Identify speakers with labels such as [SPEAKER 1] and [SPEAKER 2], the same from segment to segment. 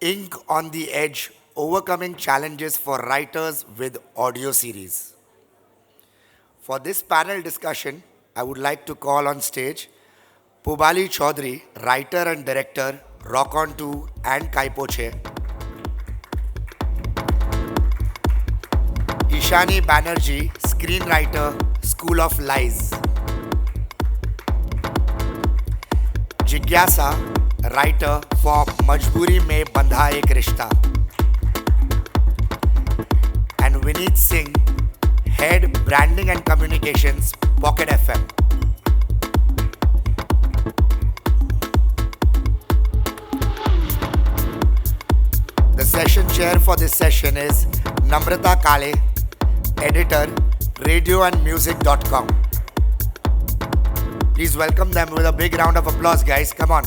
[SPEAKER 1] Ink on the Edge, Overcoming Challenges for Writers with Audio Series. For this panel discussion, I would like to call on stage Pubali Chaudhuri, writer and director, Rock On 2 and Kaipoche, Ishani Banerjee, screenwriter, School of Lies, Jigyasa, writer for Majburi mein Bandha ek Rishta, and Vineet Singh, head branding and communications, Pocket FM. The session chair for this session is Namrata Kale, editor, radioandmusic.com. Please welcome them with a big round of applause, guys. Come on.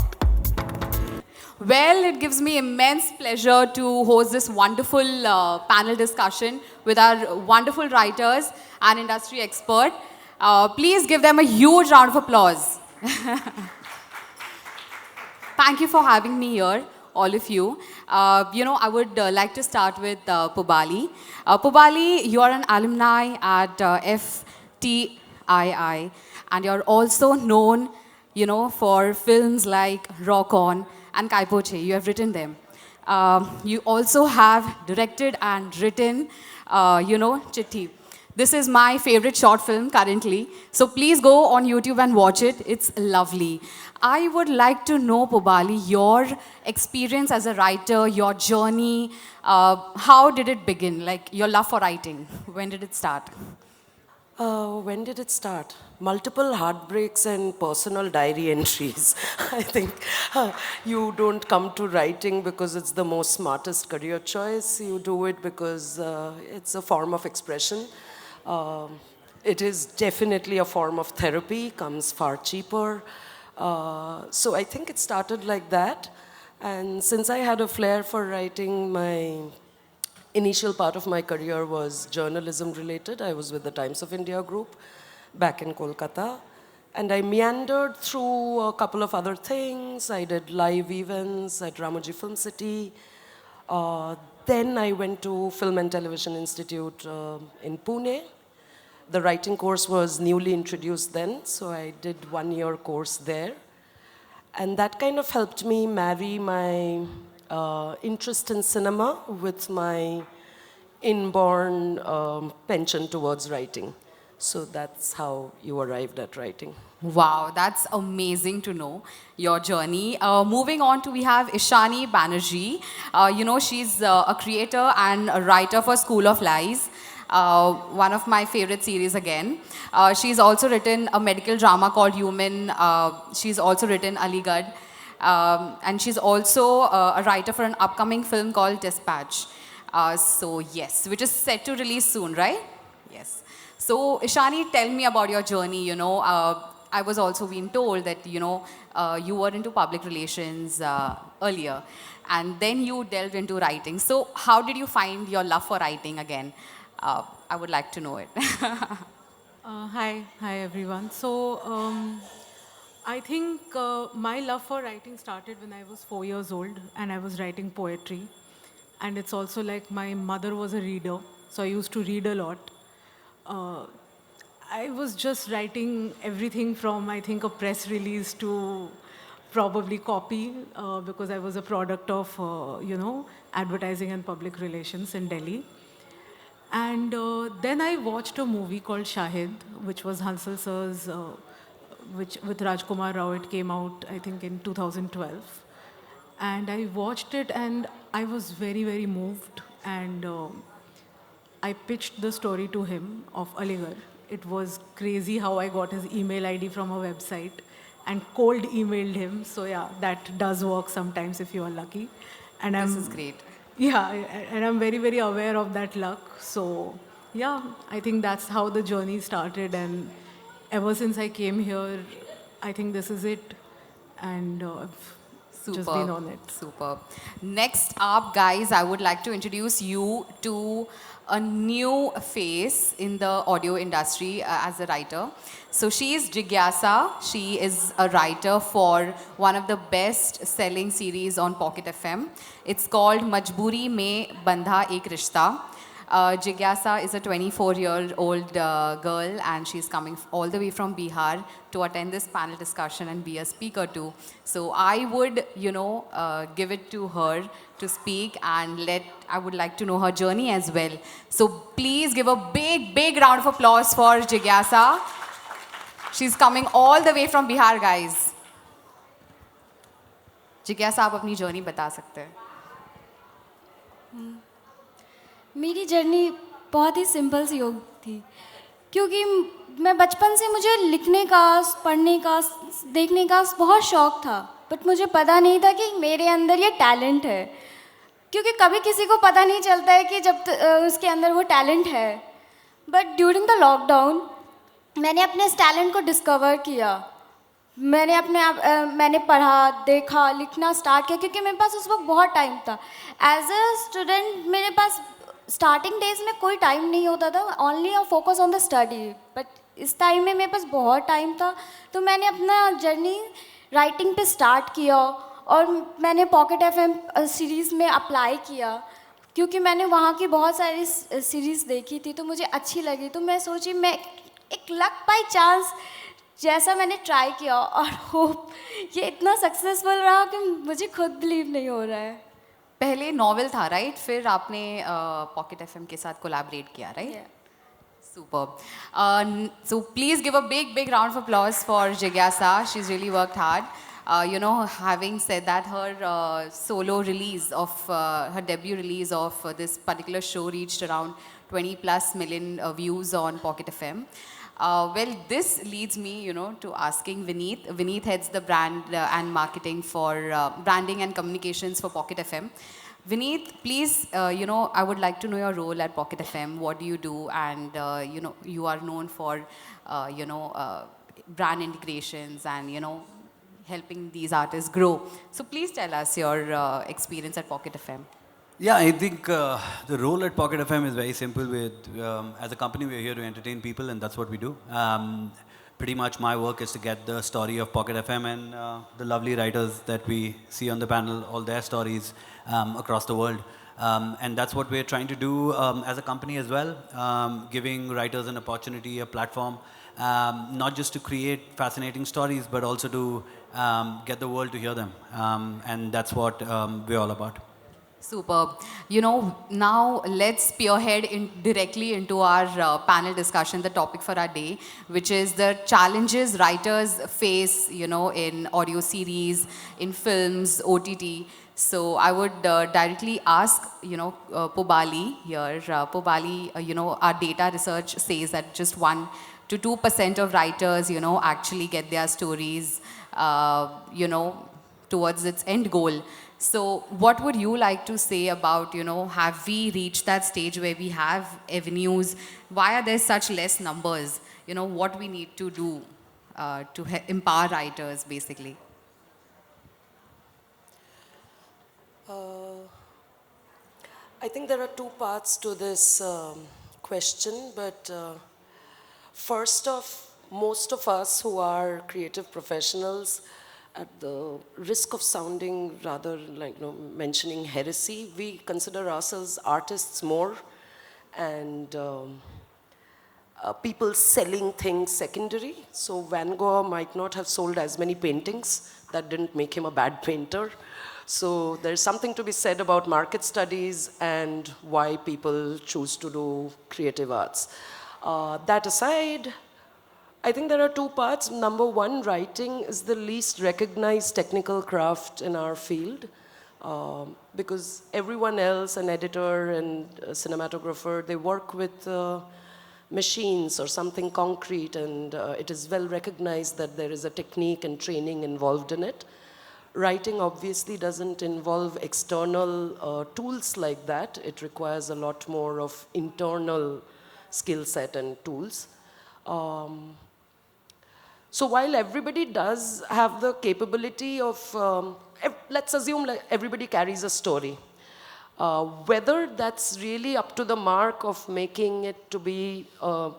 [SPEAKER 2] Well, it gives me immense pleasure to host this wonderful panel discussion with our wonderful writers and industry expert. Please give them a huge round of applause. Thank you for having me here, all of you. I would like to start with Pubali. Pubali, you're an alumni at FTII, and you're also known, for films like Rock On and Kaipoche. You have written them. You also have directed and written, Chitti. This is my favorite short film currently. So please go on YouTube and watch it. It's lovely. I would like to know, Pubali, your experience as a writer, your journey. How did it begin? Like your love for writing. When did it start?
[SPEAKER 3] When did it start? Multiple heartbreaks and personal diary entries. I think you don't come to writing because it's the most smartest career choice. You do it because it's a form of expression. It is definitely a form of therapy, comes far cheaper. So I think it started like that. And since I had a flair for writing, my initial part of my career was journalism related. I was with the Times of India group back in Kolkata. And I meandered through a couple of other things. I did live events at Ramoji Film City. Then I went to Film and Television Institute in Pune. The writing course was newly introduced then, so I did 1-year course there. And that kind of helped me marry my interest in cinema with my inborn penchant towards writing. So that's how you arrived at writing.
[SPEAKER 2] Wow, that's amazing to know your journey. Moving on to, we have Ishani Banerjee. She's a creator and a writer for School of Lies. One of my favorite series again. She's also written a medical drama called Human. She's also written Aligarh. And she's also a writer for an upcoming film called Dispatch. Yes, which is set to release soon, right? Yes. So Ishani, tell me about your journey. I was also being told that, you were into public relations earlier. And then you delved into writing. So how did you find your love for writing again? I would like to know it.
[SPEAKER 4] Hi everyone. So I think my love for writing started when I was 4 years old and I was writing poetry. And it's also like my mother was a reader, so I used to read a lot. I was just writing everything from, I think, a press release to probably copy because I was a product of, advertising and public relations in Delhi. And then I watched a movie called Shahid, which was Hansal sir's, which with Rajkumar Rao. It came out, I think, in 2012. And I watched it and I was very, very moved. And I pitched the story to him of Aligarh. It was crazy how I got his email ID from a website and cold emailed him. So yeah, that does work sometimes if you are lucky. And
[SPEAKER 2] This is great.
[SPEAKER 4] yeah, and I'm very, very aware of that luck. So, yeah, I think that's how the journey started. And ever since I came here, I think this is it. And I've just been on it.
[SPEAKER 2] Superb. Next up, guys, I would like to introduce you to a new face in the audio industry as a writer. So she is Jigyasa. She is a writer for one of the best selling series on Pocket FM. It's called Majburi Mein Bandha Ek Rishta. Jigyasa is a 24-year-old girl, and she's coming all the way from Bihar to attend this panel discussion and be a speaker too. So I would, give it to her to speak, and I would like to know her journey as well. So please give a big, big round of applause for Jigyasa. She's coming all the way from Bihar, guys. जिज्ञासा आप अपनी journey बता सकते हैं.
[SPEAKER 5] मेरी journey बहुत ही simple सी हो थी, क्योंकि मैं बचपन से मुझे लिखने का, पढ़ने का, देखने का बहुत शौक़ था, बट मुझे पता नहीं था कि मेरे अंदर ये टैलेंट है, क्योंकि कभी किसी को पता नहीं चलता है कि जब उसके अंदर वो टैलेंट है. बट ड्यूरिंग द लॉकडाउन मैंने अपने इस टैलेंट को डिस्कवर किया. मैंने पढ़ा, देखा, लिखना स्टार्ट किया, क्योंकि मेरे पास उस वक्त बहुत टाइम था. एज अ स्टूडेंट मेरे पास स्टार्टिंग डेज में कोई टाइम नहीं होता था, only a focus on the study. But इस टाइम में मेरे पास बहुत टाइम था, तो मैंने अपना जर्नी राइटिंग पे स्टार्ट किया, और मैंने पॉकेट एफएम सीरीज़ में अप्लाई किया, क्योंकि मैंने वहाँ की बहुत सारी सीरीज़ देखी थी तो मुझे अच्छी लगी. तो मैं सोची मैं एक लक बाई चांस जैसा मैंने ट्राई किया, और होप ये इतना सक्सेसफुल रहा कि मुझे खुद बिलीव नहीं हो रहा है.
[SPEAKER 2] पहले नॉवेल था, राइट? फिर आपने पॉकेट एफएम के साथ कोलैबोरेट किया, right? Superb. So please give a big, big round of applause for Jigyasa. She's really worked hard. Having said that, her solo release of her debut release of this particular show reached around 20 plus million views on Pocket FM. Well, this leads me, to asking Vineet. Vineet heads the brand and marketing for branding and communications for Pocket FM. Vineet, please, I would like to know your role at Pocket FM. What do you do? And, you are known for, brand integrations and, helping these artists grow. So please tell us your experience at Pocket FM.
[SPEAKER 6] Yeah, I think the role at Pocket FM is very simple. As a company, we're here to entertain people, and that's what we do. Pretty much my work is to get the story of Pocket FM and the lovely writers that we see on the panel, all their stories across the world. And that's what we're trying to do as a company as well, giving writers an opportunity, a platform, not just to create fascinating stories, but also to get the world to hear them. And that's what we're all about.
[SPEAKER 2] Superb. Now let's spearhead directly into our panel discussion, the topic for our day, which is the challenges writers face, in audio series, in films, OTT. So I would directly ask, Pubali here. Pubali, our data research says that just 1 to 2% of writers, actually get their stories, towards its end goal. So what would you like to say about, have we reached that stage where we have avenues? Why are there such less numbers? What we need to do to empower writers, basically?
[SPEAKER 3] I think there are two parts to this question, but first off, most of us who are creative professionals, at the risk of sounding rather like mentioning heresy, we consider ourselves artists more, and people selling things secondary. So Van Gogh might not have sold as many paintings. That didn't make him a bad painter. So there's something to be said about market studies and why people choose to do creative arts. That aside, I think there are two parts. Number one, writing is the least recognized technical craft in our field, because everyone else, an editor and a cinematographer, they work with machines or something concrete, and it is well recognized that there is a technique and training involved in it. Writing obviously doesn't involve external tools like that. It requires a lot more of internal skill set and tools. So while everybody does have the capability of, let's assume like everybody carries a story. Whether that's really up to the mark of making it to be a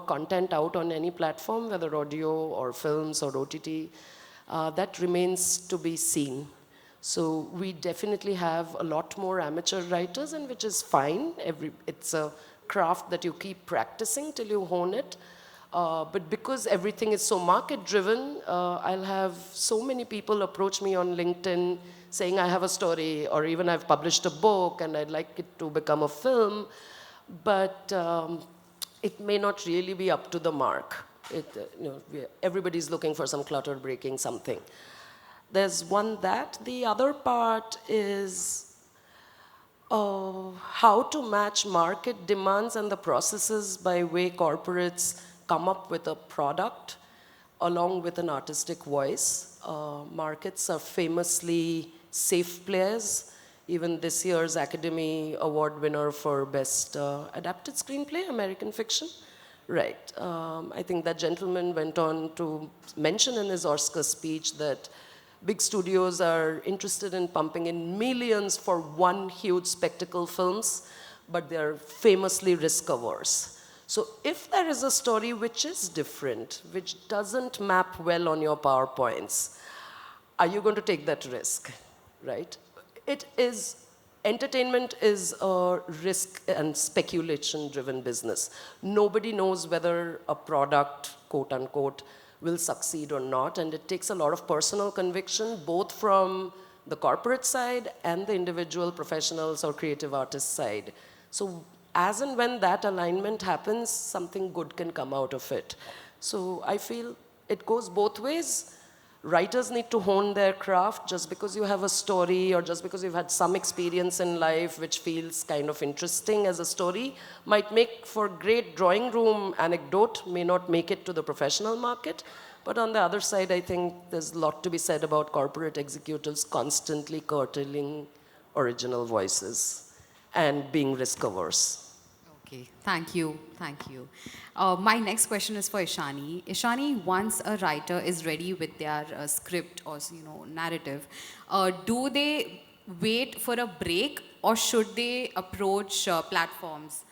[SPEAKER 3] content out on any platform, whether audio or films or OTT, that remains to be seen. So we definitely have a lot more amateur writers, and which is fine. It's a craft that you keep practicing till you hone it. But because everything is so market-driven, I'll have so many people approach me on LinkedIn saying I have a story, or even I've published a book and I'd like it to become a film, but it may not really be up to the mark. Everybody's looking for some clutter breaking something. There's one that. The other part is how to match market demands and the processes by way corporates come up with a product along with an artistic voice. Markets are famously safe players. Even this year's Academy Award winner for Best Adapted Screenplay, American Fiction. Right. I think that gentleman went on to mention in his Oscar speech that big studios are interested in pumping in millions for one huge spectacle films, but they're famously risk averse. So if there is a story which is different, which doesn't map well on your PowerPoints, are you going to take that risk, right? Entertainment is a risk and speculation-driven business. Nobody knows whether a product, quote unquote, will succeed or not, and it takes a lot of personal conviction, both from the corporate side and the individual professionals or creative artist side. So as and when that alignment happens, something good can come out of it. So I feel it goes both ways. Writers need to hone their craft. Just because you have a story or just because you've had some experience in life which feels kind of interesting as a story might make for great drawing room anecdote, may not make it to the professional market. But on the other side, I think there's a lot to be said about corporate executives constantly curtailing original voices and being risk averse.
[SPEAKER 2] Okay, thank you, thank you. My next question is for Ishani. Ishani, once a writer is ready with their script or narrative, do they wait for a break or should they approach platforms?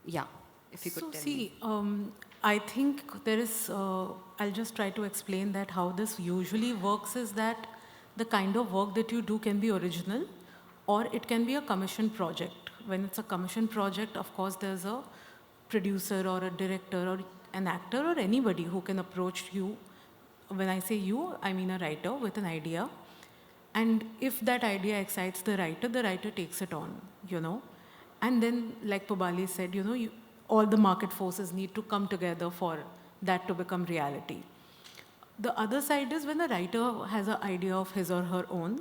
[SPEAKER 2] Yeah, if you could tell me.
[SPEAKER 4] I think there is, I'll just try to explain that how this usually works is that the kind of work that you do can be original or it can be a commission project. When it's a commission project, of course, there's a producer or a director or an actor or anybody who can approach you. When I say you, I mean a writer with an idea. And if that idea excites the writer takes it on, And then, like Pubali said, all the market forces need to come together for that to become reality. The other side is when a writer has an idea of his or her own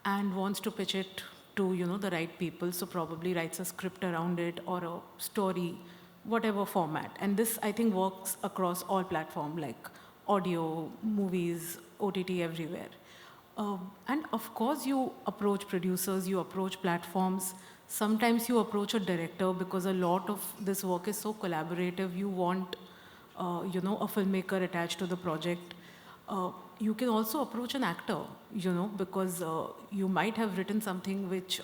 [SPEAKER 4] and wants to pitch it to the right people, so probably writes a script around it or a story, whatever format. And this, I think, works across all platforms like audio, movies, OTT, everywhere. And of course, you approach producers, you approach platforms. Sometimes you approach a director because a lot of this work is so collaborative. You want, a filmmaker attached to the project. You can also approach an actor, because you might have written something which,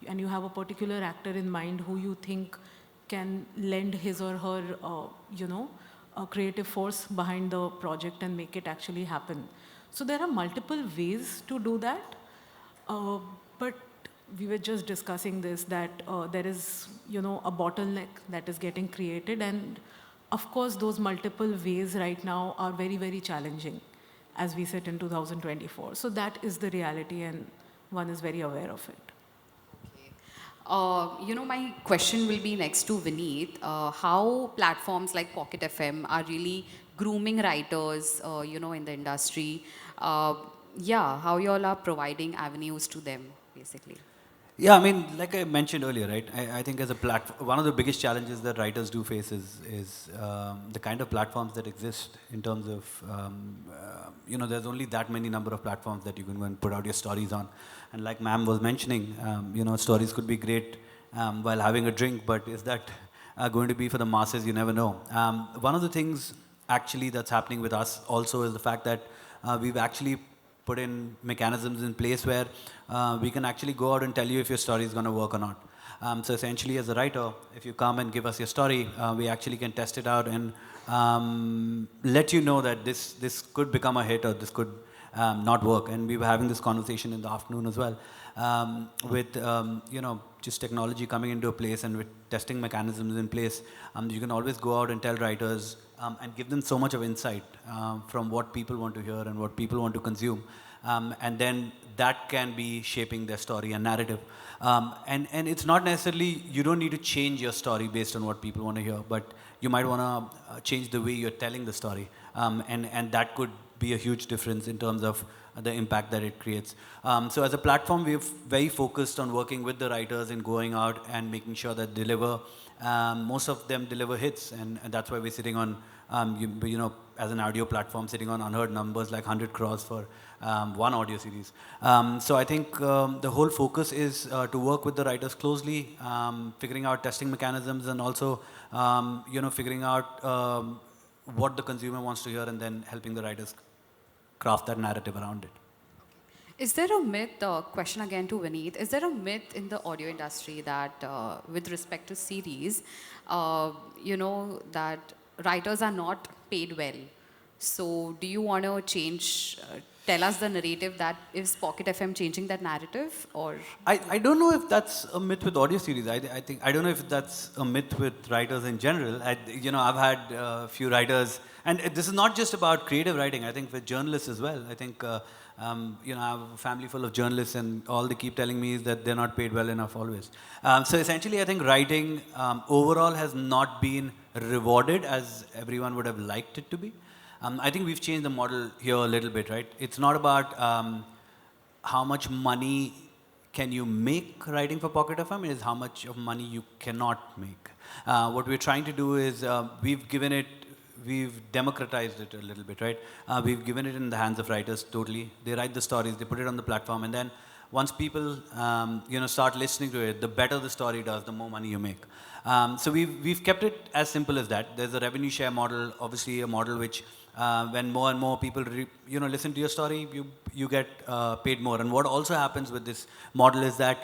[SPEAKER 4] and you have a particular actor in mind who you think can lend his or her, a creative force behind the project and make it actually happen. So there are multiple ways to do that, but we were just discussing this, that there is, a bottleneck that is getting created, and of course those multiple ways right now are very, very challenging as we sit in 2024. So that is the reality, and one is very aware of it.
[SPEAKER 2] My question will be next to Vineet. How platforms like Pocket FM are really grooming writers, in the industry. How you all are providing avenues to them, basically.
[SPEAKER 6] Yeah, I mean, like I mentioned earlier, right? I think as a platform, one of the biggest challenges that writers do face is the kind of platforms that exist in terms of, there's only that many number of platforms that you can go and put out your stories on. And like ma'am was mentioning, stories could be great while having a drink, but is that going to be for the masses? You never know. One of the things actually that's happening with us also is the fact that we've actually put in mechanisms in place where we can actually go out and tell you if your story is going to work or not. So essentially, as a writer, if you come and give us your story, we actually can test it out and let you know that this could become a hit or this could not work. And we were having this conversation in the afternoon as well with just technology coming into a place and with testing mechanisms in place. You can always go out and tell writers and give them so much of insight from what people want to hear and what people want to consume. And then that can be shaping their story and narrative. And it's not necessarily, you don't need to change your story based on what people want to hear, but you might want to change the way you're telling the story. And that could be a huge difference in terms of the impact that it creates. So as a platform, we're very focused on working with the writers and going out and making sure that deliver, most of them deliver hits. And that's why we're sitting on, as an audio platform, sitting on unheard numbers like 100 crores for one audio series. So I think the whole focus is to work with the writers closely, figuring out testing mechanisms and also, figuring out what the consumer wants to hear and then helping the writers craft that narrative around it.
[SPEAKER 2] Is there a myth, question again to Vineet, is there a myth in the audio industry that with respect to series, that writers are not paid well? So do you want to change, tell us the narrative that is Pocket FM changing that narrative or?
[SPEAKER 6] I don't know if that's a myth with audio series. I don't know if that's a myth with writers in general. I've had a few writers, and this is not just about creative writing. I think with journalists as well. I think, I have a family full of journalists and all they keep telling me is that they're not paid well enough always. So essentially, I think writing overall has not been rewarded as everyone would have liked it to be. I think we've changed the model here a little bit, right? It's not about how much money can you make writing for Pocket FM, it is how much of money you cannot make. What we're trying to do is we've democratized it a little bit, right? We've given it in the hands of writers totally. They write the stories, they put it on the platform, and then once people start listening to it, the better the story does, the more money you make. So we've kept it as simple as that. There's a revenue share model, obviously a model which when more and more people listen to your story, you get paid more. And what also happens with this model is that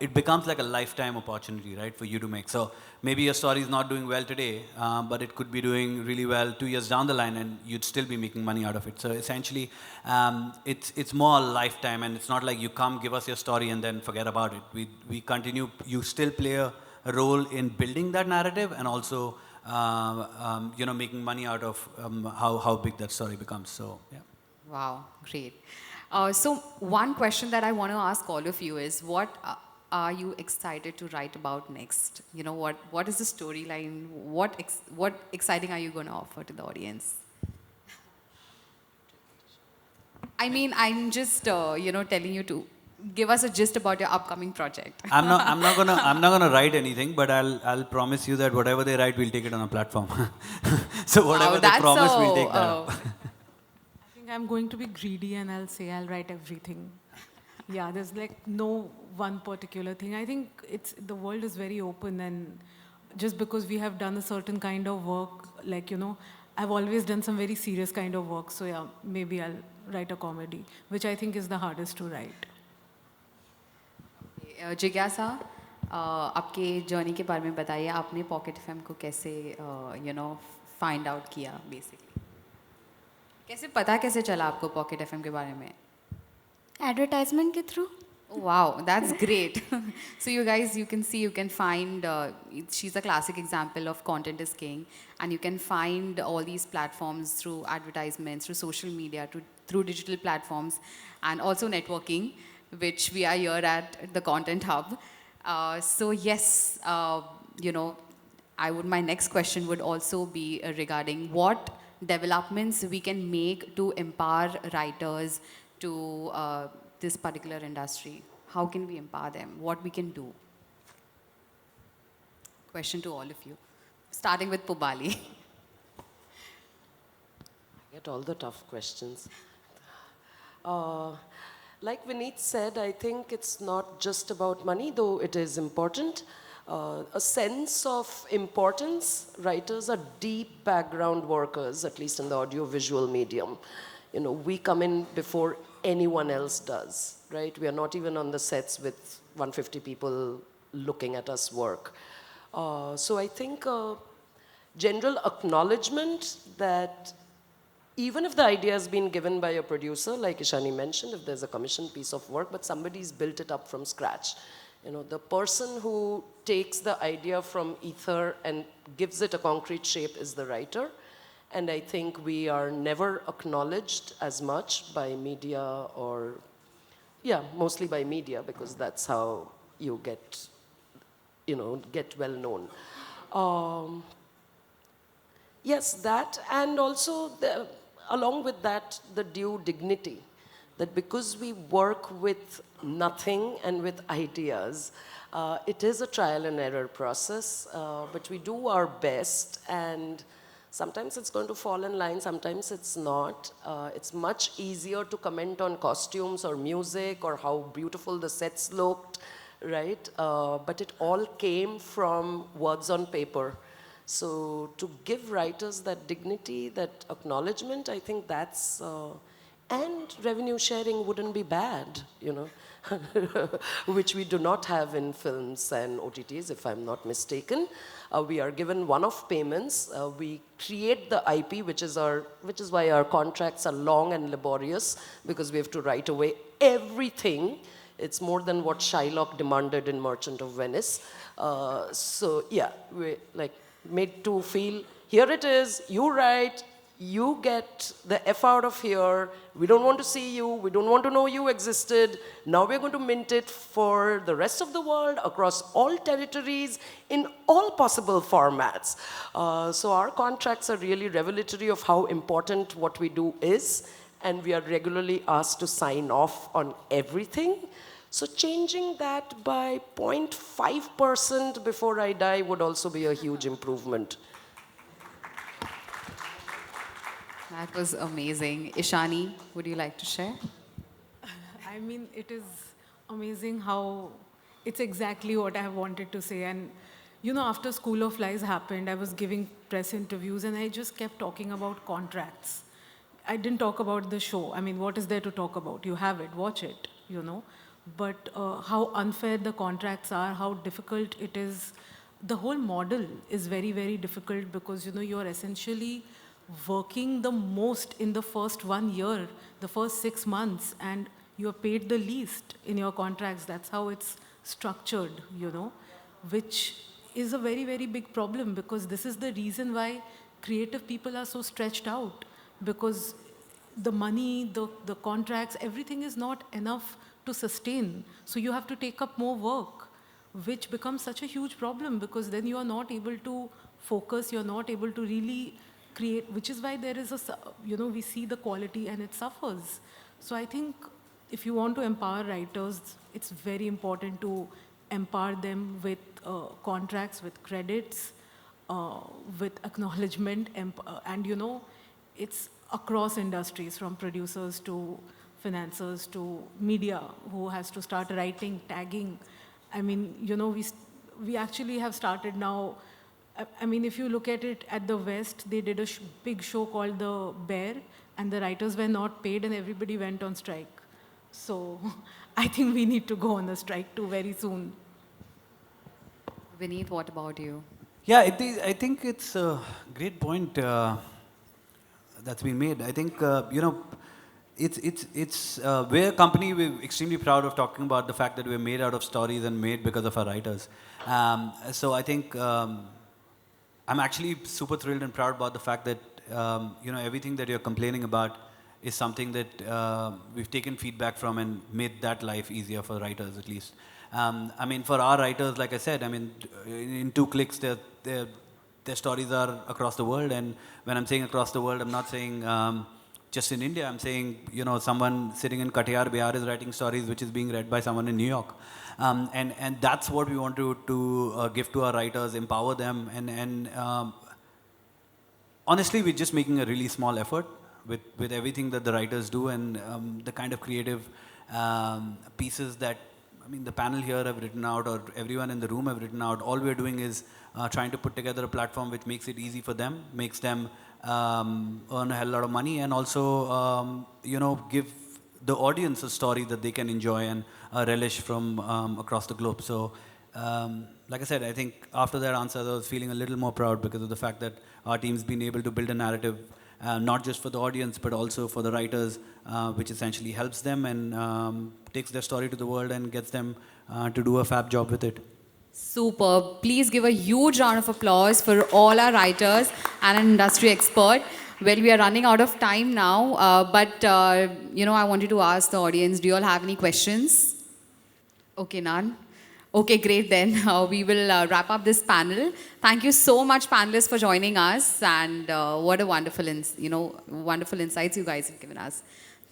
[SPEAKER 6] it becomes like a lifetime opportunity, right, for you to make. So maybe your story is not doing well today, but it could be doing really well 2 years down the line, and you'd still be making money out of it. So essentially, it's more a lifetime, and it's not like you come, give us your story, and then forget about it. We continue. You still play a role in building that narrative, and also making money out of how big that story becomes. So yeah.
[SPEAKER 2] Wow, great. So one question that I want to ask all of you is, what are you excited to write about next? What is the storyline? What exciting are you going to offer to the audience? I mean, I'm just telling you to give us a gist about your upcoming project.
[SPEAKER 6] I'm not gonna write anything, but I'll promise you that whatever they write, we'll take it on a platform. So whatever they promise, we'll take that up.
[SPEAKER 4] I think I'm going to be greedy and I'll say I'll write everything. Yeah, there's like no one particular thing. I think the world is very open, and just because we have done a certain kind of work, I've always done some very serious kind of work. So yeah, maybe I'll write a comedy, which I think is the hardest to write.
[SPEAKER 2] जिज्ञासा, आपके journey के बारे में बताइए. आपने pocket FM को कैसे find out किया बेसिकली? कैसे चला आपको पॉकेट एफएम के बारे में?
[SPEAKER 5] एडवर्टाइजमेंट के through.
[SPEAKER 2] Wow, that's great. So you guys, you can find, she's a classic example of content is king, and you can find all these platforms through advertisements, through social media, through digital platforms, and also networking, which we are here at the Content Hub. So yes, my next question would also be regarding what developments we can make to empower writers to this particular industry. How can we empower them? What we can do? Question to all of you. Starting with Pubali.
[SPEAKER 3] I get all the tough questions. Like Vineet said, I think it's not just about money, though it is important. A sense of importance. Writers are deep background workers, at least in the audio-visual medium. We come in before anyone else does, right? We are not even on the sets with 150 people looking at us work. So I think general acknowledgement that even if the idea has been given by a producer, like Ishani mentioned, if there's a commissioned piece of work, but somebody's built it up from scratch. You know, the person who takes the idea from ether and gives it a concrete shape is the writer. And I think we are never acknowledged as much by media or, yeah, mostly by media, because that's how you get, you know, get well known. Yes, that, and also along with that, the due dignity. That because we work with nothing and with ideas, it is a trial and error process, but we do our best, and sometimes it's going to fall in line, sometimes it's not. It's much easier to comment on costumes or music or how beautiful the sets looked, right? But it all came from words on paper. So to give writers that dignity, that acknowledgement, I think that's, and revenue sharing wouldn't be bad, you know, which we do not have in films and OTTs, if I'm not mistaken. We are given one-off payments. We create the IP, which is why our contracts are long and laborious, because we have to write away everything. It's more than what Shylock demanded in Merchant of Venice. So yeah, we like made to feel, here it is, you write, you get the F out of here, we don't want to see you, we don't want to know you existed, now we're going to mint it for the rest of the world, across all territories, in all possible formats. So our contracts are really revelatory of how important what we do is, and we are regularly asked to sign off on everything. So changing that by 0.5% before I die would also be a huge improvement.
[SPEAKER 2] That was amazing. Ishani, would you like to share?
[SPEAKER 4] I mean, it is amazing how it's exactly what I have wanted to say. And, you know, after School of Lies happened, I was giving press interviews and I just kept talking about contracts. I didn't talk about the show. I mean, what is there to talk about? You have it, watch it, you know. But how unfair the contracts are, how difficult it is. The whole model is very, very difficult because, you know, you're essentially working the most in the first 1 year, the first 6 months, and you're paid the least in your contracts. That's how it's structured, you know, which is a very, very big problem, because this is the reason why creative people are so stretched out, because the money, the contracts, everything is not enough to sustain. So you have to take up more work, which becomes such a huge problem, because then you are not able to focus, you're not able to really create, which is why there is a, you know, we see the quality and it suffers. So I think if you want to empower writers, it's very important to empower them with contracts, with credits, with acknowledgement, and you know, it's across industries, from producers to financiers to media, who has to start writing, tagging. I mean, you know, we actually have started now. I mean, if you look at it at the West, they did a big show called The Bear, and the writers were not paid and everybody went on strike. So I think we need to go on a strike too very soon.
[SPEAKER 2] Vineet, what about you?
[SPEAKER 6] Yeah, I think it's a great point that's been made. I think, you know, we're a company, we're extremely proud of talking about the fact that we're made out of stories and made because of our writers. So I think I'm actually super thrilled and proud about the fact that, you know, everything that you're complaining about is something that we've taken feedback from and made that life easier for writers, at least. I mean, for our writers, like I said, I mean, in 2 clicks, their stories are across the world. And when I'm saying across the world, I'm not saying just in India. I'm saying, you know, someone sitting in Katihar, Bihar is writing stories which is being read by someone in New York. And that's what we want to give to our writers, empower them. And honestly, we're just making a really small effort with everything that the writers do, and the kind of creative pieces that, I mean, the panel here have written out, or everyone in the room have written out. All we're doing is trying to put together a platform which makes it easy for them, makes them earn a hell lot of money, and also, you know, give the audience a story that they can enjoy and relish from across the globe. So, like I said, I think after that answer, I was feeling a little more proud because of the fact that our team's been able to build a narrative, not just for the audience, but also for the writers, which essentially helps them and takes their story to the world and gets them to do a fab job with it.
[SPEAKER 2] Superb. Please give a huge round of applause for all our writers and an industry expert. Well, we are running out of time now, but I wanted to ask the audience, do you all have any questions? Okay, none. Okay, great then. We will wrap up this panel. Thank you so much, panelists, for joining us, and what a wonderful, wonderful insights you guys have given us.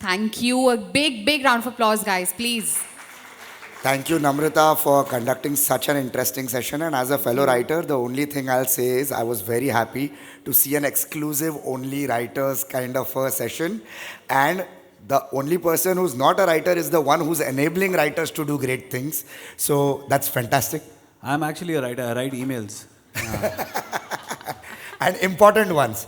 [SPEAKER 2] Thank you. A big, big round of applause, guys, please.
[SPEAKER 1] Thank you, Namrata, for conducting such an interesting session. And as a fellow writer, the only thing I'll say is I was very happy to see an exclusive only writers kind of a session. And the only person who's not a writer is the one who's enabling writers to do great things. So that's fantastic.
[SPEAKER 6] I'm actually a writer. I write emails.
[SPEAKER 1] And important ones.